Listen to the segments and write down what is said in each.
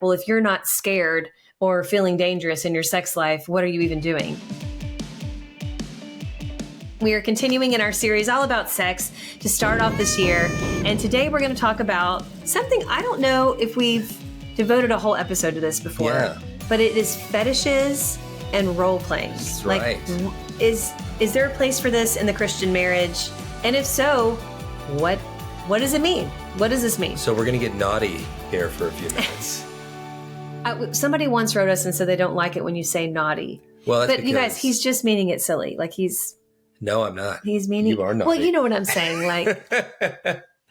well, if you're not scared or feeling dangerous in your sex life, what are you even doing? We are continuing in our series all about sex to start off this year. And today we're going to talk about something I don't know if we've devoted a whole episode to this before, but it is fetishes and role-playing. That's like, right. Is there a place for this in the Christian marriage? And if so, what does it mean? What does this mean? So we're going to get naughty here for a few minutes. Somebody once wrote us and said they don't like it when you say naughty. Well, that's but you guys, he's just meaning it silly. Like No, I'm not. He's meaning. You are naughty. Well, you know what I'm saying. Like,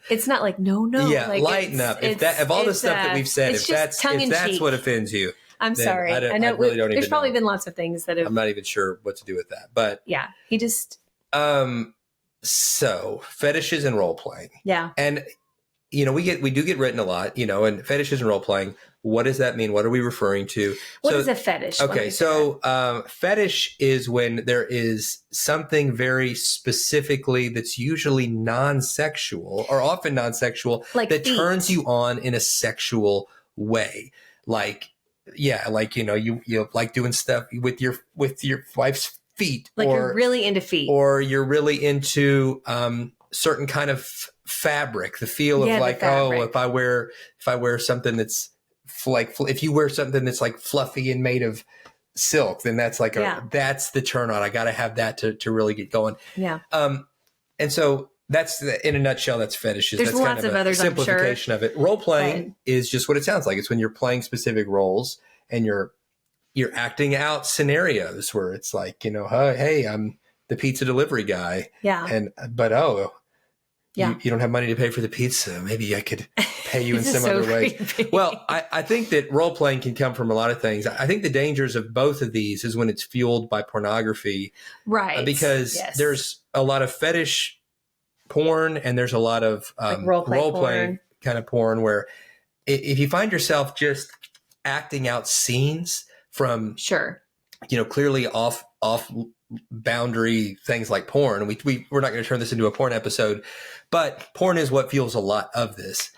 it's not like no. Yeah, like, lighten up. If all the stuff that we've said, if that's what offends you, I'm sorry. I know. There's probably been lots of things that have. I'm not even sure what to do with that, but yeah, he just. So fetishes and role playing. Yeah, and we do get written a lot. And fetishes and role playing. What does that mean? What are we referring to? What is a fetish? Okay, so fetish is when there is something very specifically that's usually non-sexual or often non-sexual that turns you on in a sexual way. Like, you like doing stuff with your wife's feet. Like you're really into feet. Or you're really into certain kind of fabric, the feel of like, if I wear something that's like, if you wear something that's like fluffy and made of silk, then that's like that's the turn on. I got to have that to really get going. Yeah. And so that's in a nutshell, that's fetishes. There's that's lots kind of of others, simplification of it. Role playing is just what it sounds like. It's when you're playing specific roles and you're acting out scenarios where it's like, hey, I'm the pizza delivery guy. Yeah. You don't have money to pay for the pizza. Maybe I could pay you in some other way. Well, I think that role playing can come from a lot of things. I think the dangers of both of these is when it's fueled by pornography. Right. Because there's a lot of fetish porn and there's a lot of role playing kind of porn where if you find yourself just acting out scenes from clearly off boundary things like porn. We're not going to turn this into a porn episode, but porn is what fuels a lot of this.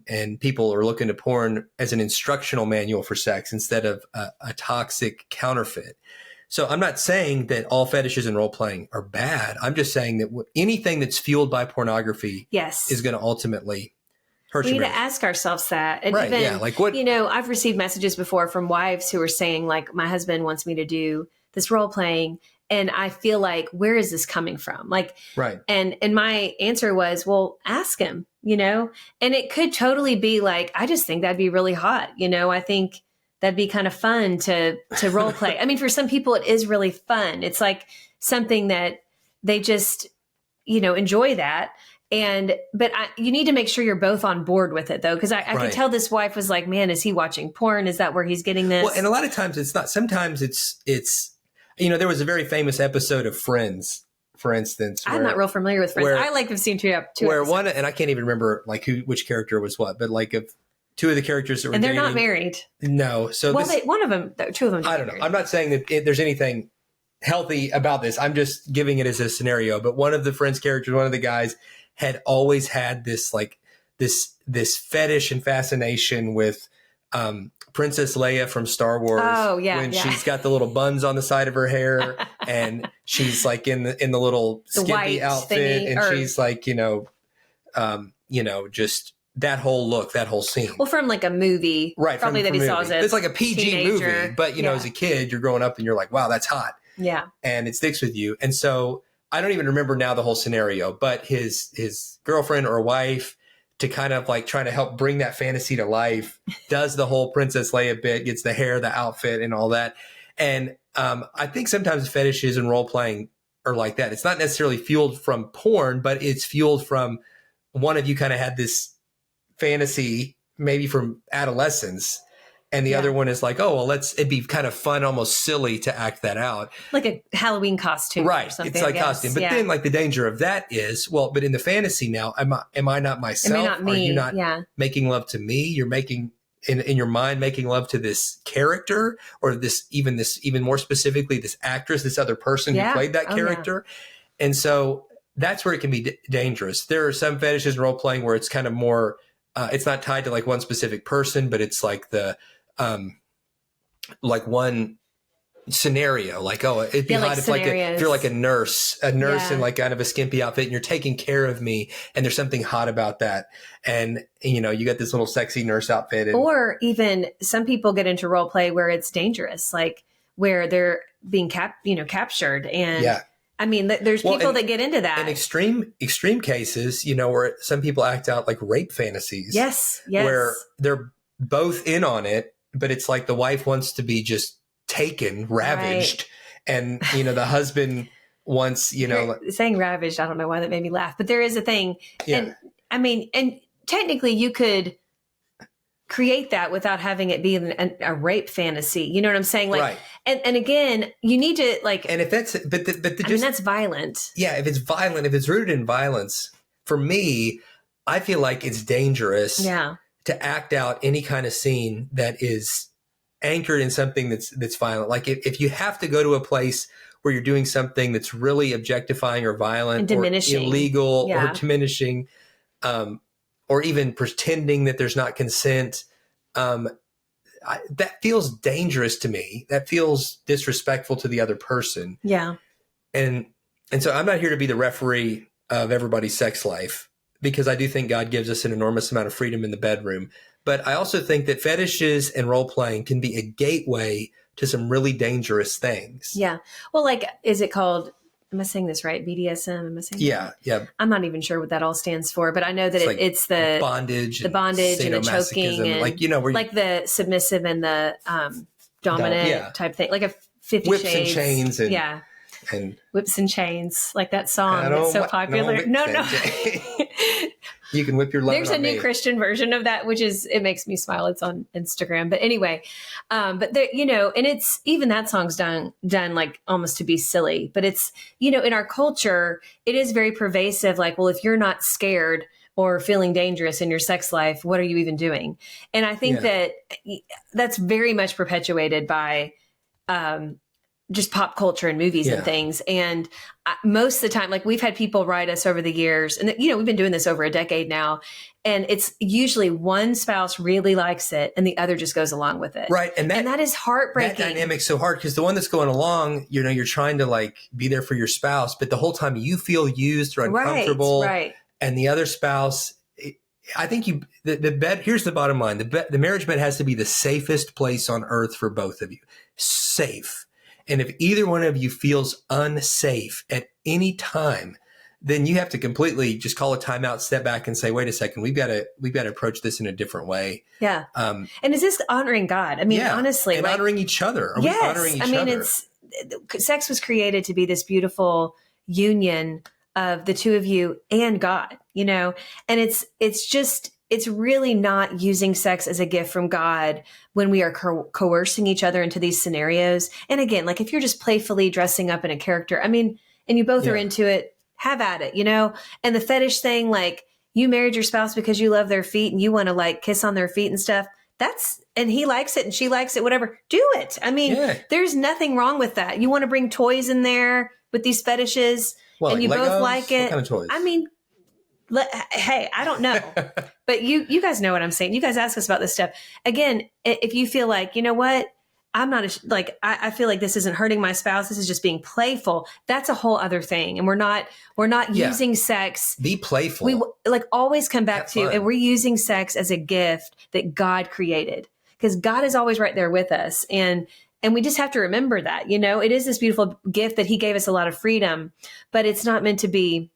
And people are looking to porn as an instructional manual for sex instead of a toxic counterfeit. So I'm not saying that all fetishes and role playing are bad. I'm just saying that anything that's fueled by pornography is going to ultimately hurt you. We need to ask ourselves that. And right. Even, like what, I've received messages before from wives who are saying like, my husband wants me to do this role playing. And I feel like, where is this coming from? Like, right. And my answer was, well, ask him, and it could totally be like, I just think that'd be really hot. I think that'd be kind of fun to role play. I mean, for some people it is really fun. It's like something that they just, enjoy that. But you need to make sure you're both on board with it though. Cause I could tell this wife was like, man, is he watching porn? Is that where he's getting this? Well, and a lot of times it's not, sometimes it's, there was a very famous episode of Friends, for instance. I'm not real familiar with Friends. I have seen two where episodes. One, and I can't even remember like which character was what, but like if two of the characters that were and they're dating, not married. No. So two of them. I don't know. I'm not saying that there's anything healthy about this. I'm just giving it as a scenario. But one of the Friends characters, one of the guys, had always had this like this fetish and fascination with Princess Leia from Star Wars. Oh yeah, when she's got the little buns on the side of her hair, and she's like in the little skimpy outfit, and she's like just that whole look, that whole scene. Well, from like a movie, right? Probably from that he saw as a it's like a PG teenager. Movie, but as a kid, you're growing up and you're like, wow, that's hot. Yeah, and it sticks with you, and so. I don't even remember now the whole scenario, but his girlfriend or wife, to kind of like trying to help bring that fantasy to life, does the whole Princess Leia bit, gets the hair, the outfit, and all that. And I think sometimes fetishes and role playing are like that. It's not necessarily fueled from porn, but it's fueled from one of you kind of had this fantasy, maybe from adolescence. And the other one is like, oh, well, it'd be kind of fun, almost silly to act that out. Like a Halloween costume. Right. Or something, it's like costume. But then like the danger of that is, well, but in the fantasy now, am I not myself? Am I not me? Are you not making love to me? You're making in your mind, making love to this character or this even more specifically, this actress, this other person who played that character. And so that's where it can be dangerous. There are some fetishes and role playing where it's kind of more it's not tied to like one specific person, but it's like like one scenario, like, oh, it'd be hot if you're like a nurse in like kind of a skimpy outfit and you're taking care of me, and there's something hot about that. And, you know, you got this little sexy nurse outfit. Or even some people get into role play where it's dangerous, like where they're being captured. And I mean, there's people that get into that. In extreme cases, you know, where some people act out like rape fantasies. Yes. Where they're both in on it, but it's like the wife wants to be just taken, ravaged. Right. And, you know, the husband wants, you know. Saying ravaged, I don't know why that made me laugh, but there is a thing. Yeah. And I mean, and technically you could create that without having it be a rape fantasy. You know what I'm saying? Like, right. And again, you need to like, and if that's, I mean, that's violent. Yeah. If it's violent, if it's rooted in violence, for me, I feel like it's dangerous to act out any kind of scene that is anchored in something that's violent. Like if you have to go to a place where you're doing something that's really objectifying or violent and diminishing. Or illegal or diminishing, or even pretending that there's not consent, that feels dangerous to me. That feels disrespectful to the other person. Yeah. And so I'm not here to be the referee of everybody's sex life, because I do think God gives us an enormous amount of freedom in the bedroom. But I also think that fetishes and role playing can be a gateway to some really dangerous things. Yeah. Well, like, is it called, am I saying this right? BDSM? Am I saying that? Yeah. I'm not even sure what that all stands for, but I know that it's the bondage and the choking and like, you know, where like the submissive and the dominant type thing, like a 50 whips Shades. And chains. And, and whips and chains, like that song that's so popular. No. You can whip your lover. There's a new Christian version of that, which is, it makes me smile. It's on Instagram. But anyway, but there, you know, and it's, even that song's done like almost to be silly, but it's, you know, in our culture, it is very pervasive. Like, well, if you're not scared or feeling dangerous in your sex life, what are you even doing? And I think that that's very much perpetuated by, just pop culture and movies and things. And most of the time, like, we've had people write us over the years, and you know, we've been doing this over a decade now, and it's usually one spouse really likes it and the other just goes along with it. Right. And that is heartbreaking. That dynamic's so hard, because the one that's going along, you know, you're trying to like be there for your spouse, but the whole time you feel used or uncomfortable. Right. And the other spouse, I think the bed, here's the bottom line. The marriage bed has to be the safest place on earth for both of you. Safe. And if either one of you feels unsafe at any time, then you have to completely just call a timeout, step back and say, wait a second, we've got to approach this in a different way. Yeah. And is this honoring God? I mean, honestly. And like, honoring each other. Are we honoring each other? I mean, sex was created to be this beautiful union of the two of you and God, you know, and it's really not using sex as a gift from God when we are coercing each other into these scenarios. And again, like, if you're just playfully dressing up in a character, I mean, and you both are into it, have at it, you know? And the fetish thing, like, you married your spouse because you love their feet and you want to like kiss on their feet and stuff. And he likes it and she likes it, whatever, do it. I mean, there's nothing wrong with that. You want to bring toys in there with these fetishes and like you Legos? Both like it. What kind of toys? I mean, hey, I don't know, but you guys know what I'm saying. You guys ask us about this stuff. Again, if you feel like, you know what, I'm not I feel like this isn't hurting my spouse, this is just being playful, that's a whole other thing. And we're not using sex. Be playful. We like always come back to, and we're using sex as a gift that God created, because God is always right there with us. And we just have to remember that, you know, it is this beautiful gift that he gave us a lot of freedom, but it's not meant to be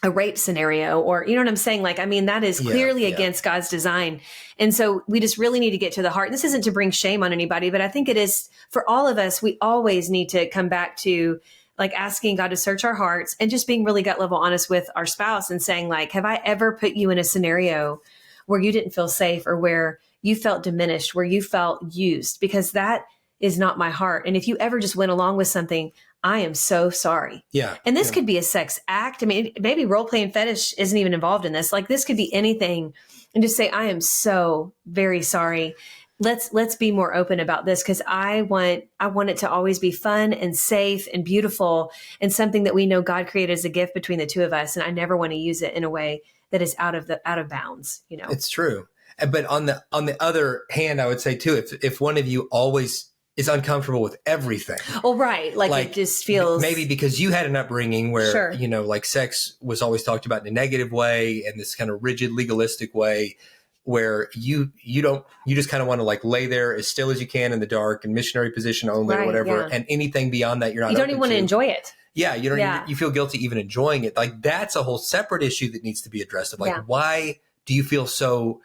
a rape scenario, or, you know what I'm saying? Like, I mean, that is clearly against God's design. And so we just really need to get to the heart. And this isn't to bring shame on anybody, but I think it is for all of us. We always need to come back to like asking God to search our hearts and just being really gut level honest with our spouse and saying, like, have I ever put you in a scenario where you didn't feel safe, or where you felt diminished, where you felt used? Because that is not my heart. And if you ever just went along with something, I am so sorry. Yeah. And this could be a sex act. I mean, maybe role playing fetish isn't even involved in this. Like, this could be anything. And just say, I am so very sorry. Let's be more open about this, because I want it to always be fun and safe and beautiful, and something that we know God created as a gift between the two of us. And I never want to use it in a way that is out of bounds, you know. It's true. But on the other hand, I would say too, if one of you always is uncomfortable with everything. Oh, right. Like it just feels maybe because you had an upbringing where, Sure. you know, like sex was always talked about in a negative way and this kind of rigid legalistic way where you just kind of want to like lay there as still as you can in the dark and missionary position only or whatever. And anything beyond that, you don't even want to enjoy it. Yeah. You don't, you feel guilty even enjoying it. Like that's a whole separate issue that needs to be addressed of like, why do you feel so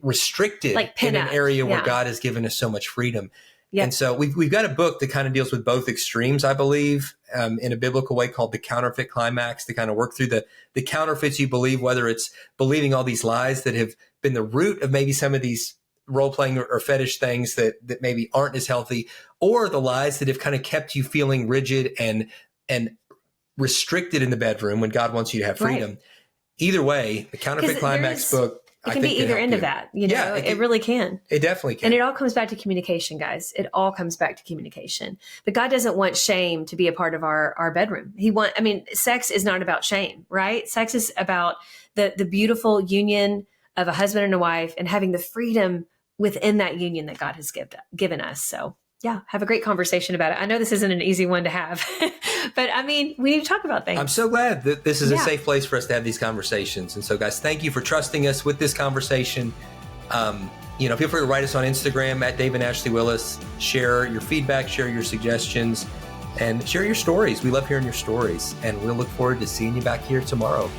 restricted like in an area where God has given us so much freedom? Yep. And so we've got a book that kind of deals with both extremes, I believe, in a biblical way called The Counterfeit Climax, to kind of work through the counterfeits you believe, whether it's believing all these lies that have been the root of maybe some of these role-playing or fetish things that maybe aren't as healthy, or the lies that have kind of kept you feeling rigid and restricted in the bedroom when God wants you to have freedom. Right. Either way, The Counterfeit Climax book, it can be either end of that, you know, yeah, it really can. It definitely can. And it all comes back to communication, guys. It all comes back to communication. But God doesn't want shame to be a part of our bedroom. Sex is not about shame, right? Sex is about the beautiful union of a husband and a wife and having the freedom within that union that God has given us. So yeah, have a great conversation about it. I know this isn't an easy one to have, but we need to talk about things. I'm so glad that this is a safe place for us to have these conversations. And so guys, thank you for trusting us with this conversation. Feel free to write us on Instagram at Dave and Ashley Willis, share your feedback, share your suggestions, and share your stories. We love hearing your stories, and we'll look forward to seeing you back here tomorrow.